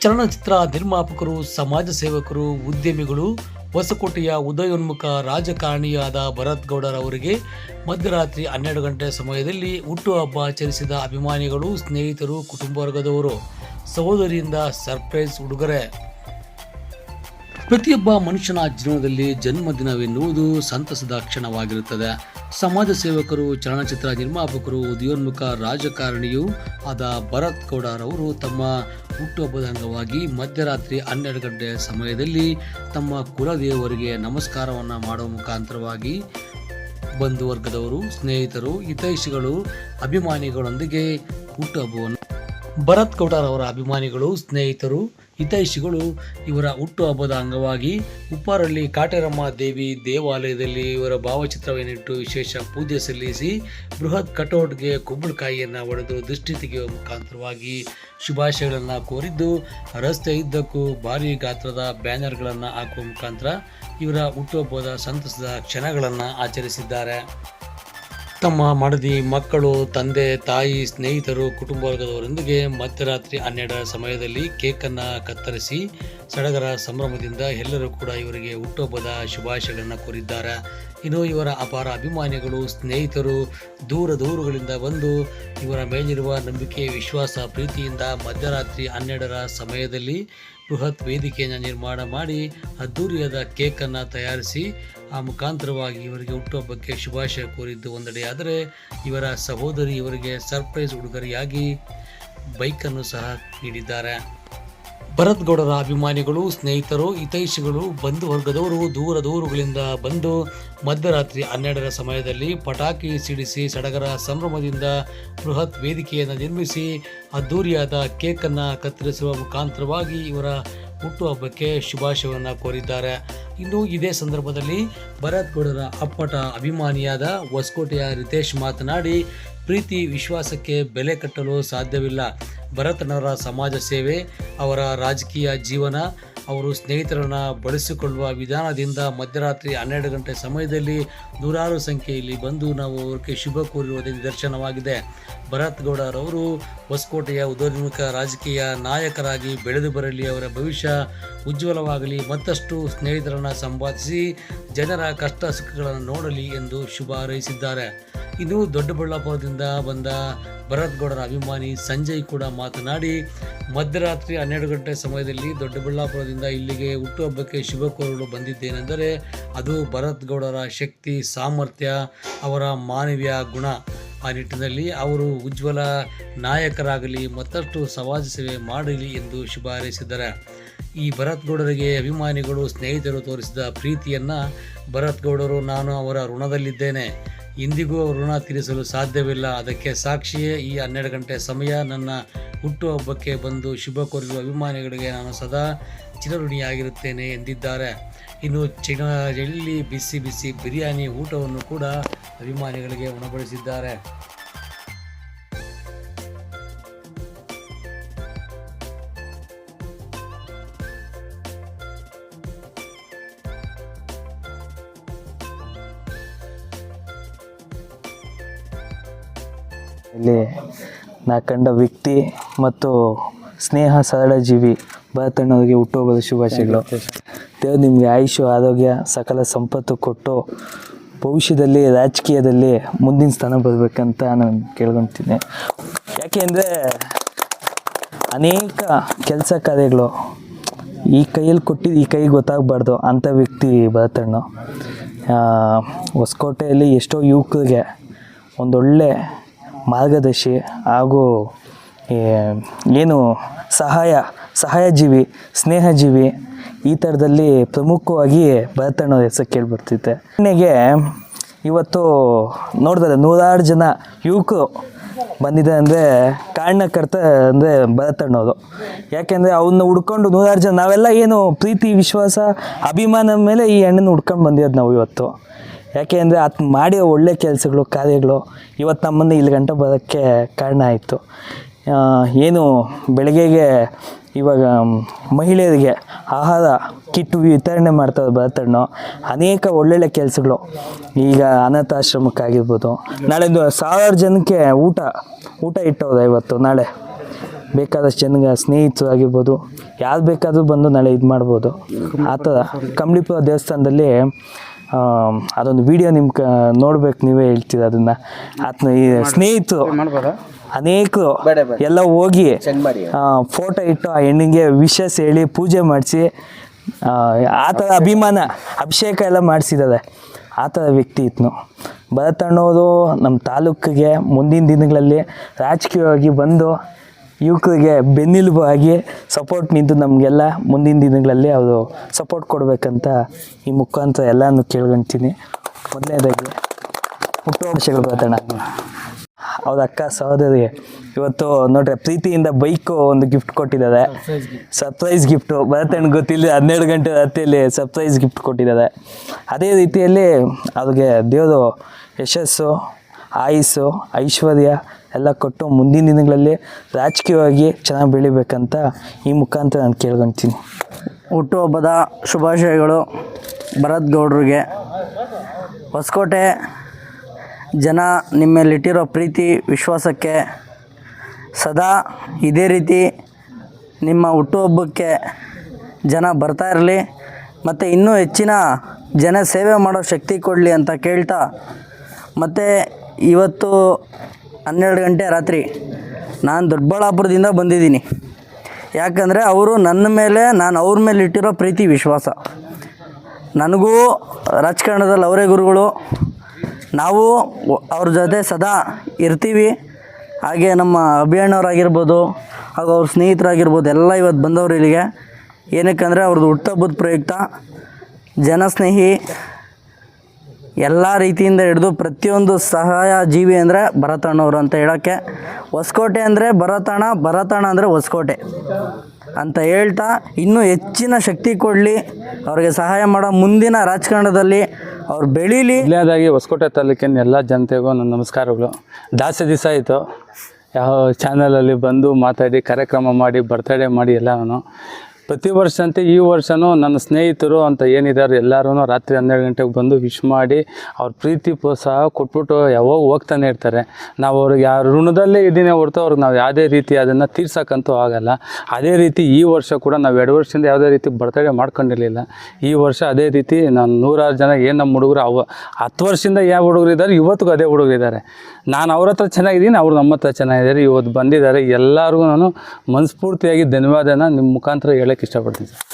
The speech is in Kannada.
ಚಲನಚಿತ್ರ ನಿರ್ಮಾಪಕರು, ಸಮಾಜ ಸೇವಕರು, ಉದ್ಯಮಿಗಳು, ಹೊಸಕೋಟೆಯ ಉದಯೋನ್ಮುಖ ರಾಜಕಾರಣಿಯಾದ ಭರತ್ ಗೌಡರವರಿಗೆ ಮಧ್ಯರಾತ್ರಿ 12 ಗಂಟೆ ಸಮಯದಲ್ಲಿ ಹುಟ್ಟುಹಬ್ಬ ಆಚರಿಸಿದ ಅಭಿಮಾನಿಗಳು, ಸ್ನೇಹಿತರು, ಕುಟುಂಬ ವರ್ಗದವರು ಸಹೋದರಿಯಿಂದ ಸರ್ಪ್ರೈಸ್ ಉಡುಗೊರೆ. ಪ್ರತಿಯೊಬ್ಬ ಮನುಷ್ಯನ ಜೀವನದಲ್ಲಿ ಜನ್ಮದಿನವೆನ್ನುವುದು ಸಂತಸದ ಕ್ಷಣವಾಗಿರುತ್ತದೆ. ಸಮಾಜ ಸೇವಕರು, ಚಲನಚಿತ್ರ ನಿರ್ಮಾಪಕರು, ಉದಯೋನ್ಮುಖ ರಾಜಕಾರಣಿಯೂ ಆದ ಭರತ್ ಗೌಡರವರು ತಮ್ಮ ಹುಟ್ಟುಹಬ್ಬದ ಅಂಗವಾಗಿ ಮಧ್ಯರಾತ್ರಿ 12 ಗಂಟೆ ಸಮಯದಲ್ಲಿ ತಮ್ಮ ಕುಲದೇವರಿಗೆ ನಮಸ್ಕಾರವನ್ನು ಮಾಡುವ ಮುಖಾಂತರವಾಗಿ ಬಂಧು ವರ್ಗದವರು, ಸ್ನೇಹಿತರು, ಹಿತೈಷಿಗಳು, ಅಭಿಮಾನಿಗಳೊಂದಿಗೆ ಹುಟ್ಟುಹಬ್ಬವನ್ನು ಭರತ್ ಗೌಡರವರ ಅಭಿಮಾನಿಗಳು, ಸ್ನೇಹಿತರು, ಹಿತೈಷಿಗಳು ಇವರ ಹುಟ್ಟುಹಬ್ಬದ ಅಂಗವಾಗಿ ಉಪ್ಪಾರಳ್ಳಿ ಕಾಟೇರಮ್ಮ ದೇವಿ ದೇವಾಲಯದಲ್ಲಿ ಇವರ ಭಾವಚಿತ್ರವನ್ನಿಟ್ಟು ವಿಶೇಷ ಪೂಜೆ ಸಲ್ಲಿಸಿ ಬೃಹತ್ ಕಟೌಟ್ಗೆ ಕುಂಬಳಕಾಯಿಯನ್ನು ಒಡೆದು ದೃಷ್ಟಿ ತೆಗೆಯುವ ಮುಖಾಂತರವಾಗಿ ಶುಭಾಶಯಗಳನ್ನು ಕೋರಿದ್ದು, ರಸ್ತೆ ಇದ್ದಕ್ಕೂ ಭಾರೀ ಗಾತ್ರದ ಬ್ಯಾನರ್ಗಳನ್ನು ಹಾಕುವ ಮುಖಾಂತರ ಇವರ ಹುಟ್ಟುಹಬ್ಬದ ಸಂತಸದ ಕ್ಷಣಗಳನ್ನು ಆಚರಿಸಿದ್ದಾರೆ. ತಮ್ಮ ಮಡದಿ, ಮಕ್ಕಳು, ತಂದೆ, ತಾಯಿ, ಸ್ನೇಹಿತರು, ಕುಟುಂಬ ವರ್ಗದವರೊಂದಿಗೆ ಮಧ್ಯರಾತ್ರಿ 12 ಸಮಯದಲ್ಲಿ ಕೇಕನ್ನು ಕತ್ತರಿಸಿ ಸಡಗರ ಸಂಭ್ರಮದಿಂದ ಎಲ್ಲರೂ ಕೂಡ ಇವರಿಗೆ ಹುಟ್ಟುಹಬ್ಬದ ಶುಭಾಶಯಗಳನ್ನು ಕೋರಿದ್ದಾರೆ. ಇನ್ನು ಇವರ ಅಪಾರ ಅಭಿಮಾನಿಗಳು, ಸ್ನೇಹಿತರು ದೂರಗಳಿಂದ ಬಂದು ಇವರ ಮೇಲಿರುವ ನಂಬಿಕೆ, ವಿಶ್ವಾಸ, ಪ್ರೀತಿಯಿಂದ ಮಧ್ಯರಾತ್ರಿ 12 ಸಮಯದಲ್ಲಿ ಬೃಹತ್ ವೇದಿಕೆಯನ್ನು ನಿರ್ಮಾಣ ಮಾಡಿ ಅದ್ದೂರಿಯಾದ ಕೇಕನ್ನು ತಯಾರಿಸಿ ಆ ಮುಖಾಂತರವಾಗಿ ಇವರಿಗೆ ಹುಟ್ಟುಹಬ್ಬಕ್ಕೆ ಶುಭಾಶಯ ಕೋರಿದ್ದು ಒಂದೆಡೆಯಾದರೆ, ಇವರ ಸಹೋದರಿ ಇವರಿಗೆ ಸರ್ಪ್ರೈಸ್ ಉಡುಗೊರೆಯಾಗಿ ಬೈಕನ್ನು ಸಹ ನೀಡಿದ್ದಾರೆ. ಭರತ್ ಗೌಡರ ಅಭಿಮಾನಿಗಳು, ಸ್ನೇಹಿತರು, ಹಿತೈಷಿಗಳು, ಬಂಧು ವರ್ಗದವರು ದೂರಗಳಿಂದ ಬಂದು ಮಧ್ಯರಾತ್ರಿ 12 ಸಮಯದಲ್ಲಿ ಪಟಾಕಿ ಸಿಡಿಸಿ ಸಡಗರ ಸಂಭ್ರಮದಿಂದ ಬೃಹತ್ ವೇದಿಕೆಯನ್ನು ನಿರ್ಮಿಸಿ ಅದ್ದೂರಿಯಾದ ಕೇಕನ್ನು ಕತ್ತರಿಸುವ ಮುಖಾಂತರವಾಗಿ ಇವರ ಹುಟ್ಟುಹಬ್ಬಕ್ಕೆ ಶುಭಾಶಯವನ್ನು ಕೋರಿದ್ದಾರೆ. ಇನ್ನು ಇದೇ ಸಂದರ್ಭದಲ್ಲಿ ಭರತ್ ಗೌಡರ ಅಪ್ಪಟ ಅಭಿಮಾನಿಯಾದ ಹೊಸಕೋಟೆಯ ರಿತೇಶ್ ಮಾತನಾಡಿ, ಪ್ರೀತಿ ವಿಶ್ವಾಸಕ್ಕೆ ಬೆಲೆ ಕಟ್ಟಲು ಸಾಧ್ಯವಿಲ್ಲ. ಭರತನವರ ಸಮಾಜ ಸೇವೆ, ಅವರ ರಾಜಕೀಯ ಜೀವನ, ಅವರು ಸ್ನೇಹಿತರನ್ನು ಬಳಸಿಕೊಳ್ಳುವ ವಿಧಾನದಿಂದ ಮಧ್ಯರಾತ್ರಿ 12 ಗಂಟೆ ಸಮಯದಲ್ಲಿ ನೂರಾರು ಸಂಖ್ಯೆಯಲ್ಲಿ ಬಂದು ನಾವು ಅವರಿಗೆ ಶುಭ ಕೋರಿರುವುದೇ ನಿದರ್ಶನವಾಗಿದೆ. ಭರತ್ ಗೌಡರವರು ಹೊಸಕೋಟೆಯ ಉದಯೋನ್ಮುಖ ರಾಜಕೀಯ ನಾಯಕರಾಗಿ ಬೆಳೆದು ಬರಲಿ, ಅವರ ಭವಿಷ್ಯ ಉಜ್ವಲವಾಗಲಿ, ಮತ್ತಷ್ಟು ಸ್ನೇಹಿತರನ್ನು ಸಂಪಾದಿಸಿ ಜನರ ಕಷ್ಟ ಸುಖಗಳನ್ನು ನೋಡಲಿ ಎಂದು ಶುಭ ಹಾರೈಸಿದ್ದಾರೆ. ಇನ್ನು ದೊಡ್ಡಬಳ್ಳಾಪುರದಿಂದ ಬಂದ ಭರತ್ ಗೌಡರ ಅಭಿಮಾನಿ ಸಂಜಯ್ ಕೂಡ ಮಾತನಾಡಿ, ಮಧ್ಯರಾತ್ರಿ 12 ಗಂಟೆ ಸಮಯದಲ್ಲಿ ದೊಡ್ಡಬಳ್ಳಾಪುರದಿಂದ ಇಲ್ಲಿಗೆ ಹುಟ್ಟುಹಬ್ಬಕ್ಕೆ ಶುಭ ಕೋರಲು ಬಂದಿದ್ದೇನೆಂದರೆ ಅದು ಭರತ್ ಗೌಡರ ಶಕ್ತಿ, ಸಾಮರ್ಥ್ಯ, ಅವರ ಮಾನವೀಯ ಗುಣ. ಆ ನಿಟ್ಟಿನಲ್ಲಿ ಅವರು ಉಜ್ವಲ ನಾಯಕರಾಗಲಿ, ಮತ್ತಷ್ಟು ಸಮಾಜ ಸೇವೆ ಮಾಡಲಿ ಎಂದು ಶುಭ ಹಾರೈಸಿದ್ದಾರೆ. ಈ ಭರತ್ ಗೌಡರಿಗೆ ಅಭಿಮಾನಿಗಳು, ಸ್ನೇಹಿತರು ತೋರಿಸಿದ ಪ್ರೀತಿಯನ್ನು ಭರತ್ ಗೌಡರು, ನಾನು ಅವರ ಋಣದಲ್ಲಿದ್ದೇನೆ, ಇಂದಿಗೂ ಋಣ ತೀರಿಸಲು ಸಾಧ್ಯವಿಲ್ಲ. ಅದಕ್ಕೆ ಸಾಕ್ಷಿಯೇ ಈ 12 ಗಂಟೆ ಸಮಯ. ನನ್ನ ಹುಟ್ಟುಹಬ್ಬಕ್ಕೆ ಬಂದು ಶುಭ ಕೋರಿರುವ ಅಭಿಮಾನಿಗಳಿಗೆ ನಾನು ಸದಾ ಚಿರಋಣಿಯಾಗಿರುತ್ತೇನೆ ಎಂದಿದ್ದಾರೆ. ಇನ್ನು ಚಿಣದಲ್ಲಿ ಬಿಸಿ ಬಿರಿಯಾನಿ ಊಟವನ್ನು ಕೂಡ ಅಭಿಮಾನಿಗಳಿಗೆ ಉಣಬಡಿಸಿದ್ದಾರೆ. ಇಲ್ಲಿ ನಾ ಕಂಡ ವ್ಯಕ್ತಿ ಮತ್ತು ಸ್ನೇಹ ಸರಳ ಜೀವಿ ಭರತಣ್ಣವರಿಗೆ ಹುಟ್ಟುಹಬ್ಬದ ಶುಭಾಶಯಗಳು. ದೇವ್ರು ನಿಮಗೆ ಆಯುಷ್ಯ, ಆರೋಗ್ಯ, ಸಕಲ ಸಂಪತ್ತು ಕೊಟ್ಟು ಭವಿಷ್ಯದಲ್ಲಿ ರಾಜಕೀಯದಲ್ಲಿ ಮುಂದಿನ ಸ್ಥಾನ ಬರಬೇಕಂತ ನಾನು ಕೇಳ್ಕೊತೀನಿ. ಯಾಕೆ ಅಂದರೆ ಅನೇಕ ಕೆಲಸ ಕಾರ್ಯಗಳು ಈ ಕೈಯಲ್ಲಿ ಕೊಟ್ಟಿದ್ದು ಈ ಕೈಗೆ ಗೊತ್ತಾಗಬಾರ್ದು ಅಂಥ ವ್ಯಕ್ತಿ ಭರತಣ್ಣ. ಹೊಸಕೋಟೆಯಲ್ಲಿ ಎಷ್ಟೋ ಯುವಕರಿಗೆ ಒಂದೊಳ್ಳೆ ಮಾರ್ಗದರ್ಶಿ ಹಾಗೂ ಏನು ಸಹಾಯ ಜೀವಿ, ಸ್ನೇಹಜೀವಿ, ಈ ಥರದಲ್ಲಿ ಪ್ರಮುಖವಾಗಿ ಭರತಣ್ಣವ್ರ ಹೆಸರು ಕೇಳಿಬರ್ತಿದ್ದೆ. ನನಗೆ ಇವತ್ತು ನೋಡಿದ್ರೆ ನೂರಾರು ಜನ ಯುವಕರು ಬಂದಿದೆ ಅಂದರೆ ಕಾರಣಕರ್ತ ಅಂದರೆ ಭರತಣ್ಣವರು. ಯಾಕೆಂದರೆ ಅವನ್ನ ಹುಡ್ಕೊಂಡು ನೂರಾರು ಜನ, ನಾವೆಲ್ಲ ಏನು ಪ್ರೀತಿ, ವಿಶ್ವಾಸ, ಅಭಿಮಾನದ ಮೇಲೆ ಈ ಹೆಣ್ಣನ್ನು ಹುಡ್ಕೊಂಡು ಬಂದಿರೋದು ನಾವು ಇವತ್ತು. ಯಾಕೆ ಅಂದರೆ ಅದು ಮಾಡಿರೋ ಒಳ್ಳೆ ಕೆಲಸಗಳು, ಕಾರ್ಯಗಳು ಇವತ್ತು ನಮ್ಮನ್ನು ಇಲ್ಲಿ ಗಂಟೆ ಬರೋಕ್ಕೆ ಕಾರಣ ಆಯಿತು. ಏನು ಬೆಳಗ್ಗೆಗೆ ಇವಾಗ ಮಹಿಳೆಯರಿಗೆ ಆಹಾರ ಕಿಟ್ಟು ವಿತರಣೆ ಮಾಡ್ತಾರೆ ಭರತಣ್ಣ. ಅನೇಕ ಒಳ್ಳೊಳ್ಳೆ ಕೆಲಸಗಳು, ಈಗ ಅನಾಥಾಶ್ರಮಕ್ಕಾಗಿರ್ಬೋದು, ನಾಳೆ 1000 ಜನಕ್ಕೆ ಊಟ ಇಟ್ಟವ್ರೆ ಇವತ್ತು, ನಾಳೆ ಬೇಕಾದಷ್ಟು ಜನಗೆ ಸ್ನೇಹಿತರು ಆಗಿರ್ಬೋದು ಯಾರು ಬೇಕಾದರೂ ಬಂದು ನಾಳೆ ಇದು ಮಾಡ್ಬೋದು. ಆ ಥರ ಕಂಬಳಿಪುರ ದೇವಸ್ಥಾನದಲ್ಲಿ ಅದೊಂದು ವಿಡಿಯೋ ನೋಡ್ಬೇಕು, ನೀವೇ ಹೇಳ್ತೀರ ಅದನ್ನು. ಆತನ ಈ ಸ್ನೇಹಿತರು ಅನೇಕರು ಎಲ್ಲ ಹೋಗಿ ಫೋಟೋ ಇಟ್ಟು ಆ ಹೆಣ್ಣಿಗೆ ವಿಶಸ್ ಹೇಳಿ ಪೂಜೆ ಮಾಡಿಸಿ ಆ ಥರ ಅಭಿಷೇಕ ಎಲ್ಲ ಮಾಡಿಸಿದ್ದಾರೆ. ಆ ಥರ ವ್ಯಕ್ತಿ ಇತ್ತು ಭರತ್ ಅಣ್ಣವರು. ನಮ್ಮ ತಾಲೂಕಿಗೆ ಮುಂದಿನ ದಿನಗಳಲ್ಲಿ ರಾಜಕೀಯವಾಗಿ ಬಂದು ಯುವಕರಿಗೆ ಬೆನ್ನೆಲುಬು ಆಗಿ ಸಪೋರ್ಟ್ ನಿಂತು ನಮಗೆಲ್ಲ ಮುಂದಿನ ದಿನಗಳಲ್ಲಿ ಅವರು ಸಪೋರ್ಟ್ ಕೊಡಬೇಕಂತ ಈ ಮುಖಾಂತರ ಎಲ್ಲನೂ ಕೇಳ್ಕೊಳ್ತೀನಿ. ಮೊದಲನೇದಾಗಿ ಹುಟ್ಟುಹಬ್ಬಗಳು ಭರತಣ್ಣ ಅವ್ರ ಅಕ್ಕ ಸಹೋದರಿ ಇವತ್ತು ನೋಡ್ರಿ ಪ್ರೀತಿಯಿಂದ ಬೈಕು ಒಂದು ಗಿಫ್ಟ್ ಕೊಟ್ಟಿದ್ದಾರೆ. ಸರ್ಪ್ರೈಸ್ ಗಿಫ್ಟು ಭರತಣ್ಣ ಗೊತ್ತಿಲ್ಲ, 12 ಗಂಟೆ ರಾತ್ರಿಯಲ್ಲಿ ಸರ್ಪ್ರೈಸ್ ಗಿಫ್ಟ್ ಕೊಟ್ಟಿದ್ದಾರೆ. ಅದೇ ರೀತಿಯಲ್ಲಿ ಅವ್ರಿಗೆ ದೇವರು ಯಶಸ್ಸು, ಆಯುಸ್ಸು, ಐಶ್ವರ್ಯ ಎಲ್ಲ ಕೊಟ್ಟು ಮುಂದಿನ ದಿನಗಳಲ್ಲಿ ರಾಜಕೀಯವಾಗಿ ಚೆನ್ನಾಗಿ ಬೆಳಿಬೇಕಂತ ಈ ಮುಖಾಂತರ ನಾನು ಕೇಳ್ಕೊಳ್ತೀನಿ. ಹುಟ್ಟುಹಬ್ಬದ ಶುಭಾಶಯಗಳು ಭರತ್ ಗೌಡ್ರಿಗೆ. ಹೊಸಕೋಟೆ ಜನ ನಿಮ್ಮಲ್ಲಿಟ್ಟಿರೋ ಪ್ರೀತಿ ವಿಶ್ವಾಸಕ್ಕೆ ಸದಾ ಇದೇ ರೀತಿ ನಿಮ್ಮ ಹುಟ್ಟುಹಬ್ಬಕ್ಕೆ ಜನ ಬರ್ತಾ ಇರಲಿ ಮತ್ತು ಇನ್ನೂ ಹೆಚ್ಚಿನ ಜನ ಸೇವೆ ಮಾಡೋ ಶಕ್ತಿ ಕೊಡಲಿ ಅಂತ ಕೇಳ್ತಾ, ಮತ್ತು ಇವತ್ತು 12 ಗಂಟೆ ರಾತ್ರಿ ನಾನು ದೊಡ್ಡಬಳ್ಳಾಪುರದಿಂದ ಬಂದಿದ್ದೀನಿ. ಯಾಕಂದರೆ ಅವರು ನನ್ನ ಮೇಲೆ, ನಾನು ಅವ್ರ ಮೇಲೆ ಇಟ್ಟಿರೋ ಪ್ರೀತಿ ವಿಶ್ವಾಸ. ನನಗೂ ರಾಜಕಾರಣದಲ್ಲಿ ಅವರೇ ಗುರುಗಳು, ನಾವು ಅವ್ರ ಜೊತೆ ಸದಾ ಇರ್ತೀವಿ. ಹಾಗೆ ನಮ್ಮ ಅಭಿಯಣ್ಣವರಾಗಿರ್ಬೋದು ಹಾಗೂ ಅವ್ರ ಸ್ನೇಹಿತರಾಗಿರ್ಬೋದು ಎಲ್ಲ ಇವತ್ತು ಬಂದವರು ಇಲ್ಲಿಗೆ. ಏನಕ್ಕಂದರೆ ಅವ್ರದ್ದು ಹುಟ್ಟುಹಬ್ಬದ ಪ್ರಯುಕ್ತ ಜನಸ್ನೇಹಿ, ಎಲ್ಲ ರೀತಿಯಿಂದ ಹಿಡಿದು ಪ್ರತಿಯೊಂದು ಸಹಾಯ ಜೀವಿ ಅಂದರೆ ಭರತಣ್ಣವರು ಅಂತ ಹೇಳೋಕ್ಕೆ. ಹೊಸಕೋಟೆ ಅಂದರೆ ಭರತಣ್ಣ ಅಂದರೆ ಹೊಸಕೋಟೆ ಅಂತ ಹೇಳ್ತಾ, ಇನ್ನೂ ಹೆಚ್ಚಿನ ಶಕ್ತಿ ಕೊಡಲಿ, ಅವ್ರಿಗೆ ಸಹಾಯ ಮಾಡೋ ಮುಂದಿನ ರಾಜಕಾರಣದಲ್ಲಿ ಅವ್ರು ಬೆಳೀಲಿ. ಮೊದಲನೇದಾಗಿ ಹೊಸಕೋಟೆ ತಾಲೂಕಿನ ಎಲ್ಲ ಜನತೆಗೂ ನನ್ನ ನಮಸ್ಕಾರಗಳು. ಜಾಸ್ತಿ ದಿವಸ ಆಯಿತು ಯಾವ ಚಾನಲಲ್ಲಿ ಬಂದು ಮಾತಾಡಿ ಕಾರ್ಯಕ್ರಮ ಮಾಡಿ ಬರ್ತಡೇ ಮಾಡಿ ಎಲ್ಲನೂ. ಪ್ರತಿ ವರ್ಷಂತೆ ಈ ವರ್ಷವೂ ನನ್ನ ಸ್ನೇಹಿತರು ಅಂತ ಏನಿದ್ದಾರೆ ಎಲ್ಲರೂ ರಾತ್ರಿ 12 ಗಂಟೆಗೆ ಬಂದು ವಿಶ್ ಮಾಡಿ ಅವ್ರ ಪ್ರೀತಿ ಪ್ರೋತ್ಸಾಹ ಕೊಟ್ಬಿಟ್ಟು ಯಾವಾಗ ಹೋಗ್ತಾನೆ ಇರ್ತಾರೆ. ನಾವು ಅವ್ರಿಗೆ ಯಾವ ಋಣದಲ್ಲೇ ಇದ್ದೀನಿ ಹೊರತು ಅವ್ರಿಗೆ ನಾವು ಯಾವುದೇ ರೀತಿ ಅದನ್ನು ತೀರ್ಸೋಕ್ಕಂತೂ ಆಗೋಲ್ಲ. ಅದೇ ರೀತಿ ಈ ವರ್ಷ ಕೂಡ ನಾವು 2 ವರ್ಷದಿಂದ ಯಾವುದೇ ರೀತಿ ಬರ್ತಡೇ ಮಾಡ್ಕೊಂಡಿರಲಿಲ್ಲ. ಈ ವರ್ಷ ಅದೇ ರೀತಿ ನಾನು 100 ಜನ ಏನು ನಮ್ಮ ಹುಡುಗರು 10 ವರ್ಷದಿಂದ ಯಾವ ಹುಡುಗರು ಇದ್ದಾರೆ, ಇವತ್ತಿಗೂ ಅದೇ ಹುಡುಗರು ಇದ್ದಾರೆ. ನಾನು ಅವ್ರ ಹತ್ರ ಚೆನ್ನಾಗಿದ್ದೀನಿ, ಅವ್ರು ನಮ್ಮ ಹತ್ರ ಚೆನ್ನಾಗಿದ್ದಾರೆ. ಇವತ್ತು ಬಂದಿದ್ದಾರೆ. ಎಲ್ಲರಿಗೂ ನಾನು ಮನಸ್ಫೂರ್ತಿಯಾಗಿ ಧನ್ಯವಾದನ ನಿಮ್ಮ ಮುಖಾಂತರ ಹೇಳೋಕ್ಕೆ ಇಷ್ಟಪಡ್ತೀನಿ ಸರ್.